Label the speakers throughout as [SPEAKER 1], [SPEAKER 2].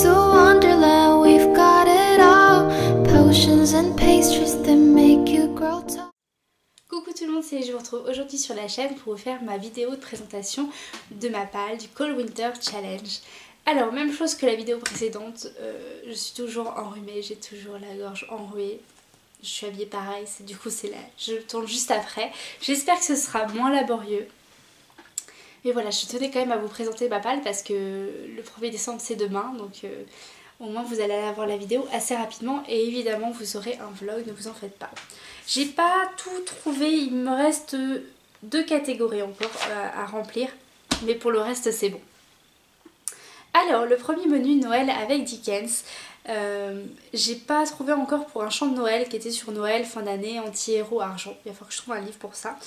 [SPEAKER 1] to Wonderland, we've got it all. Potions and pastries that make you grow tall.
[SPEAKER 2] Coucou tout le monde, c'est je vous retrouve aujourd'hui sur la chaîne pour vous faire ma vidéo de présentation de ma palle du Cold Winter Challenge. Alors, même chose que la vidéo précédente, je suis toujours enrhumée, j'ai toujours la gorge enrouée. Je suis habillée pareil, du coup c'est là, je tourne juste après. J'espère que ce sera moins laborieux. Mais voilà, je tenais quand même à vous présenter ma palle parce que le 1er décembre c'est demain, donc au moins vous allez avoir la vidéo assez rapidement et évidemment vous aurez un vlog, ne vous en faites pas. J'ai pas tout trouvé, il me reste 2 catégories encore à remplir, mais pour le reste c'est bon. Alors, le premier menu Noël avec Dickens, j'ai pas trouvé encore pour un chant de Noël qui était sur Noël, fin d'année, anti-héros, argent. Il va falloir que je trouve un livre pour ça.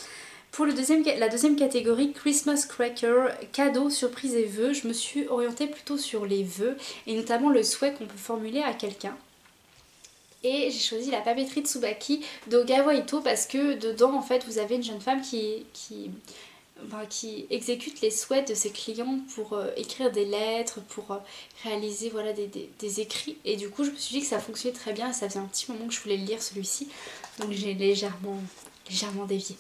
[SPEAKER 2] Pour la deuxième catégorie, Christmas Cracker, cadeaux, surprises et vœux, je me suis orientée plutôt sur les vœux et notamment le souhait qu'on peut formuler à quelqu'un. Et j'ai choisi la papeterie de Tsubaki d'Ogawa Ito parce que dedans en fait vous avez une jeune femme qui exécute les souhaits de ses clients pour écrire des lettres, pour réaliser voilà, des écrits. Et du coup je me suis dit que ça fonctionnait très bien et ça faisait un petit moment que je voulais le lire celui-ci. Donc j'ai légèrement dévié.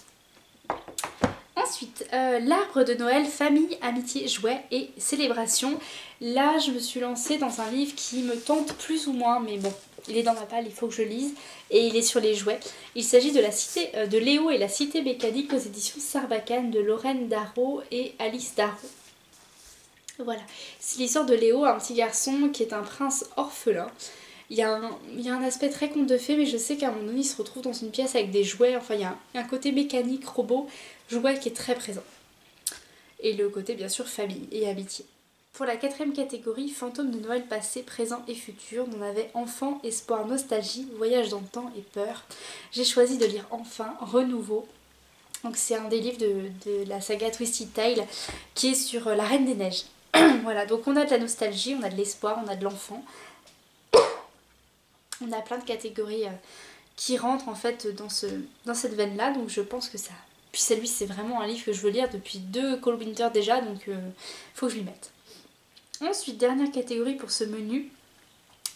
[SPEAKER 2] Ensuite, l'arbre de Noël, famille, amitié, jouets et célébration. Là, je me suis lancée dans un livre qui me tente plus ou moins, mais bon, il est dans ma palle, il faut que je lise, et il est sur les jouets. Il s'agit de la cité de Léo et la cité mécanique aux éditions Sarbacane de Lorraine Darrow et Alice Darrow. Voilà, c'est l'histoire de Léo, un petit garçon qui est un prince orphelin. Il y a un aspect très conte de fées, mais je sais qu'à un moment donné, il se retrouve dans une pièce avec des jouets. Enfin, il y a un côté mécanique, robot, jouet qui est très présent. Et le côté, bien sûr, famille et amitié. Pour la 4e catégorie, fantômes de Noël passé, présent et futur, on avait enfant, espoir, nostalgie, voyage dans le temps et peur. J'ai choisi de lire Enfin, Renouveau. Donc c'est un des livres de la saga Twisted Tale qui est sur la Reine des Neiges. Voilà, donc on a de la nostalgie, on a de l'espoir, on a de l'enfant. On a plein de catégories qui rentrent en fait dans cette veine là, donc je pense que ça... Puis celui c'est vraiment un livre que je veux lire depuis 2 Cold Winter déjà, donc faut que je l'y mette. Ensuite, dernière catégorie pour ce menu,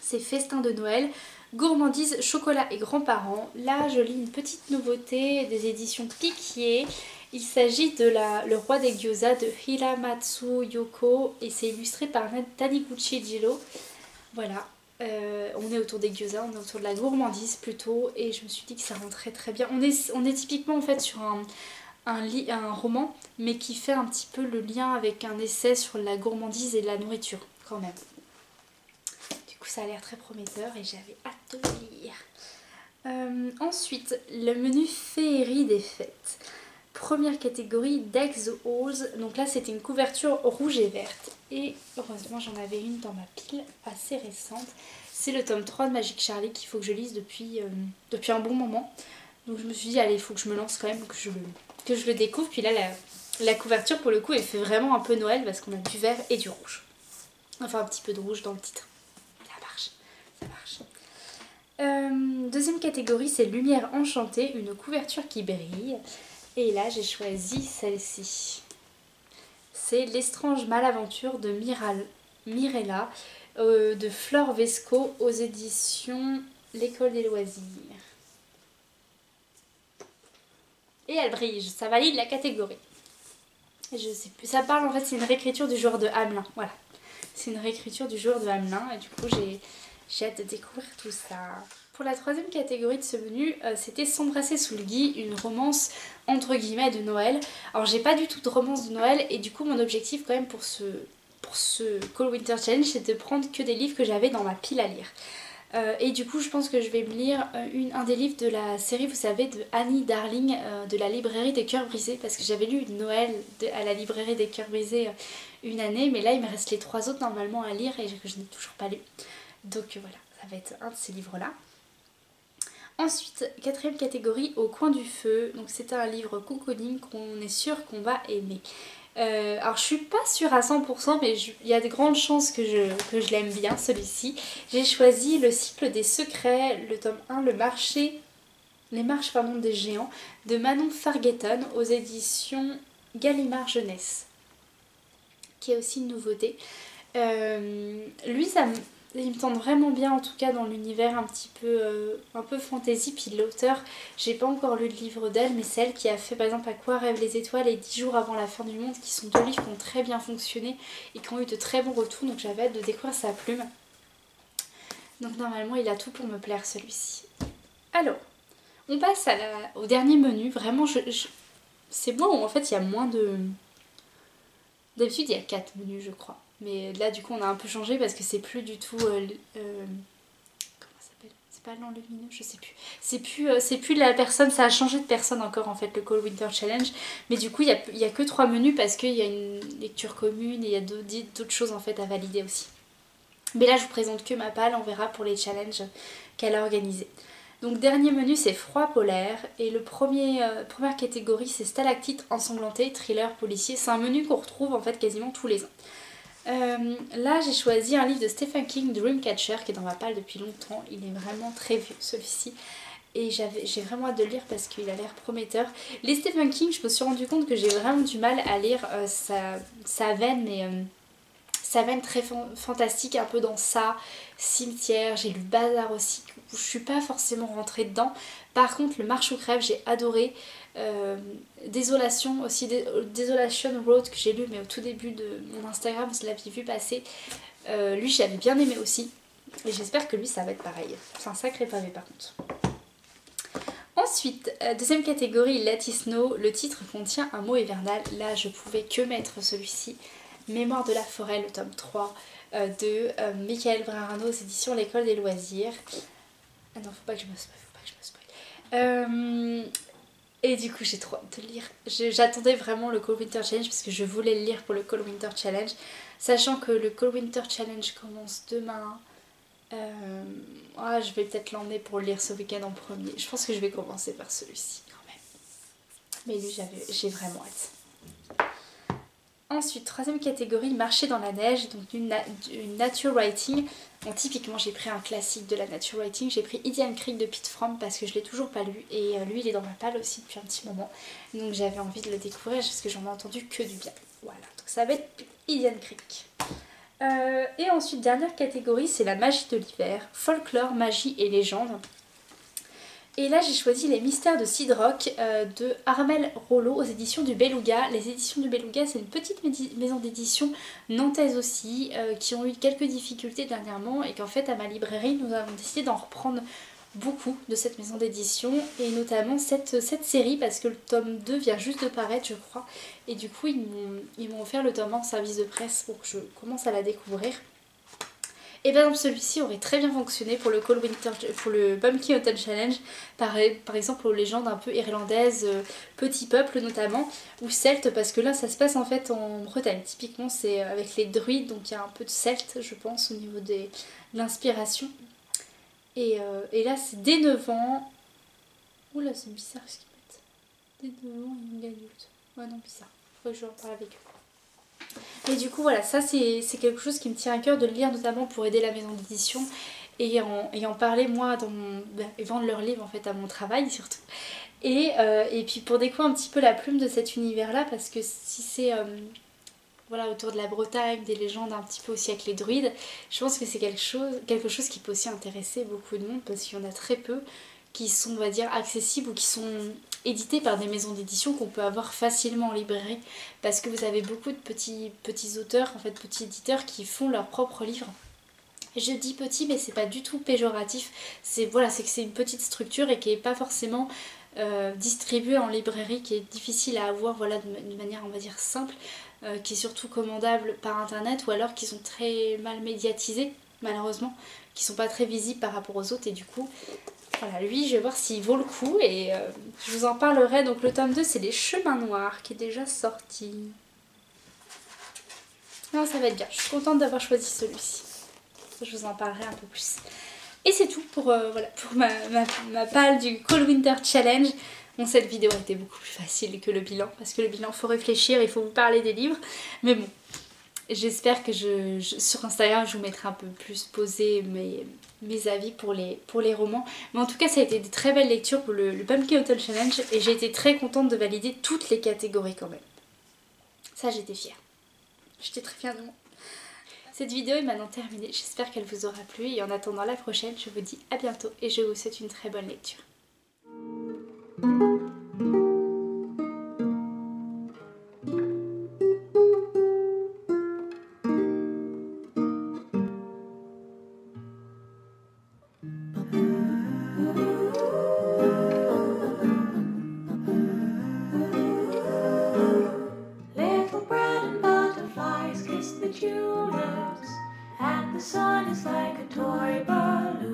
[SPEAKER 2] c'est festin de Noël, gourmandise, chocolat et grands-parents. Là je lis une petite nouveauté des éditions Piquier. Il s'agit de Le Roi des Gyoza de Hiramatsu Yoko et c'est illustré par Taniguchi Jiro. Voilà. On est autour des gyoza, on est autour de la gourmandise plutôt et je me suis dit que ça rentrait très bien. On est typiquement en fait sur un roman mais qui fait un petit peu le lien avec un essai sur la gourmandise et la nourriture quand même. Du coup ça a l'air très prometteur et j'avais hâte de le lire. Ensuite le menu féerie des fêtes. Première catégorie, Deck the Halls. Donc là c'était une couverture rouge et verte. Et heureusement j'en avais une dans ma pile assez récente. C'est le tome 3 de Magic Charlie qu'il faut que je lise depuis un bon moment. Donc je me suis dit allez il faut que je me lance quand même, que je le découvre. Puis là la couverture pour le coup elle fait vraiment un peu Noël parce qu'on a du vert et du rouge. Enfin un petit peu de rouge dans le titre. Ça marche. Deuxième catégorie c'est Lumière enchantée, une couverture qui brille. Et là j'ai choisi celle-ci. C'est L'Estrange Malaventure de Mirella de Flore Vesco aux éditions L'École des Loisirs. Et elle brille, ça valide la catégorie. Je sais plus, ça parle en fait, c'est une réécriture du joueur de Hamelin. Voilà, c'est une réécriture du joueur de Hamelin et du coup j'ai hâte de découvrir tout ça. Pour la 3e catégorie de ce menu, c'était S'embrasser sous le gui, une romance entre guillemets de Noël. Alors j'ai pas du tout de romance de Noël et du coup mon objectif quand même pour ce Cold Winter Challenge c'est de prendre que des livres que j'avais dans ma pile à lire. Et du coup je pense que je vais me lire un des livres de la série vous savez de Annie Darling de la librairie des cœurs brisés parce que j'avais lu Noël à la librairie des cœurs brisés une année mais là il me reste les 3 autres normalement à lire et que je n'ai toujours pas lu. Donc voilà, ça va être un de ces livres là. Ensuite, 4e catégorie, Au coin du feu. Donc c'est un livre cocooning qu'on est sûr qu'on va aimer. Alors je suis pas sûre à 100% mais il y a de grandes chances que je l'aime bien celui-ci. J'ai choisi Le cycle des secrets, le tome 1, Les marches des géants de Manon Fargueton aux éditions Gallimard Jeunesse. Qui est aussi une nouveauté. Lui, il me tente vraiment bien, en tout cas dans l'univers un peu fantasy. Puis l'auteur, j'ai pas encore lu le livre d'elle, mais c'est elle qui a fait par exemple À quoi rêvent les étoiles et 10 jours avant la fin du monde, qui sont 2 livres qui ont très bien fonctionné et qui ont eu de très bons retours, donc j'avais hâte de découvrir sa plume. Donc normalement il a tout pour me plaire celui-ci. Alors, on passe au dernier menu. Vraiment, c'est bon, en fait il y a moins de... D'habitude il y a 4 menus je crois. Mais là du coup on a un peu changé parce que c'est plus du tout... comment ça s'appelle? C'est pas l'enlumineux, je sais plus. C'est plus la personne, ça a changé de personne encore en fait le Cold Winter Challenge. Mais du coup il y a que 3 menus parce qu'il y a une lecture commune et il y a d'autres choses en fait à valider aussi. Mais là je vous présente que ma palle, on verra pour les challenges qu'elle a organisés. Donc dernier menu c'est froid polaire et première catégorie c'est stalactite ensanglantée, thriller policier. C'est un menu qu'on retrouve en fait quasiment tous les ans. Là j'ai choisi un livre de Stephen King, Dreamcatcher, qui est dans ma palle depuis longtemps. Il est vraiment très vieux celui-ci et j'ai vraiment hâte de le lire parce qu'il a l'air prometteur. Les Stephen King, je me suis rendu compte que j'ai vraiment du mal à lire sa veine, mais sa veine très fantastique, un peu dans ça, Cimetière, j'ai lu Bazar aussi, où je suis pas forcément rentrée dedans. Par contre le Marche ou crève j'ai adoré. Désolation aussi, Desolation Road que j'ai lu mais au tout début de mon Instagram, vous l'aviez vu passer. Lui j'avais bien aimé aussi et j'espère que lui ça va être pareil. C'est un sacré pavé par contre. Ensuite, deuxième catégorie, Let It Snow. Le titre contient un mot hivernal. Là je pouvais que mettre celui-ci. Mémoire de la forêt, le tome 3 de Michael Brarano aux éditions L'École des loisirs. Ah non, faut pas que je me spoil, et du coup j'ai trop hâte de le lire. J'attendais vraiment le Cold Winter Challenge parce que je voulais le lire pour le Cold Winter Challenge. Sachant que le Cold Winter Challenge commence demain. Je vais peut-être l'emmener pour le lire ce week-end en premier. Je pense que je vais commencer par celui-ci quand même. Mais lui j'ai vraiment hâte. Ensuite, troisième catégorie, marcher dans la neige, donc du nature writing. Bon, typiquement, j'ai pris un classique de la nature writing, j'ai pris Indian Creek de Pete Fromm parce que je l'ai toujours pas lu et lui il est dans ma palle aussi depuis un petit moment. Donc j'avais envie de le découvrir parce que j'en ai entendu que du bien. Voilà, donc ça va être Indian Creek. Et ensuite, dernière catégorie, c'est la magie de l'hiver, folklore, magie et légende. Et là j'ai choisi Les Mystères de Sidrock de Armel Rollo aux éditions du Beluga. Les éditions du Beluga c'est une petite maison d'édition nantaise aussi qui ont eu quelques difficultés dernièrement et qu'en fait à ma librairie nous avons décidé d'en reprendre beaucoup de cette maison d'édition et notamment cette série parce que le tome 2 vient juste de paraître je crois et du coup ils m'ont offert le tome 1 en service de presse pour que je commence à la découvrir. Et par exemple celui-ci aurait très bien fonctionné pour le Pumpkin Autumn Challenge, par exemple aux légendes un peu irlandaises, petit peuple notamment, ou celtes, parce que là ça se passe en fait en Bretagne. Typiquement c'est avec les druides, donc il y a un peu de celtes je pense au niveau de l'inspiration. Et là c'est dès 9 ans... Oula c'est bizarre ce qu'ils mettent. Dès 9 ans et young adulte. Ouais non bizarre, faudrait que je en parle avec eux. Et du coup voilà, ça c'est quelque chose qui me tient à cœur de le lire notamment pour aider la maison d'édition et en parler moi et vendre leurs livres en fait à mon travail surtout. Et puis pour découvrir un petit peu la plume de cet univers là parce que si c'est voilà, autour de la Bretagne, des légendes un petit peu aussi avec les druides, je pense que c'est quelque chose qui peut aussi intéresser beaucoup de monde parce qu'il y en a très peu qui sont on va dire accessibles ou qui sont édités par des maisons d'édition qu'on peut avoir facilement en librairie parce que vous avez beaucoup de petits auteurs, en fait petits éditeurs qui font leurs propres livres. Je dis petit mais c'est pas du tout péjoratif, c'est que c'est une petite structure et qui n'est pas forcément distribuée en librairie, qui est difficile à avoir voilà, d'une manière on va dire simple, qui est surtout commandable par internet ou alors qui sont très mal médiatisés malheureusement, qui sont pas très visibles par rapport aux autres et du coup voilà, lui je vais voir s'il vaut le coup et je vous en parlerai. Donc le tome 2 c'est Les Chemins Noirs qui est déjà sorti. Non ça va être bien, je suis contente d'avoir choisi celui-ci. Je vous en parlerai un peu plus. Et c'est tout pour ma palle du Cold Winter Challenge. Bon cette vidéo était beaucoup plus facile que le bilan parce que le bilan faut réfléchir, il faut vous parler des livres. Mais bon, j'espère que sur Instagram je vous mettrai un peu plus posé mes avis pour les romans. Mais en tout cas ça a été de très belles lectures pour le Pumpkin Autumn Challenge et j'ai été très contente de valider toutes les catégories quand même. Ça j'étais fière. J'étais très fière de moi. Cette vidéo est maintenant terminée, j'espère qu'elle vous aura plu et en attendant la prochaine, je vous dis à bientôt et je vous souhaite une très bonne lecture.
[SPEAKER 3] Little bread and butterflies kiss the tulips, and the sun is like a toy balloon.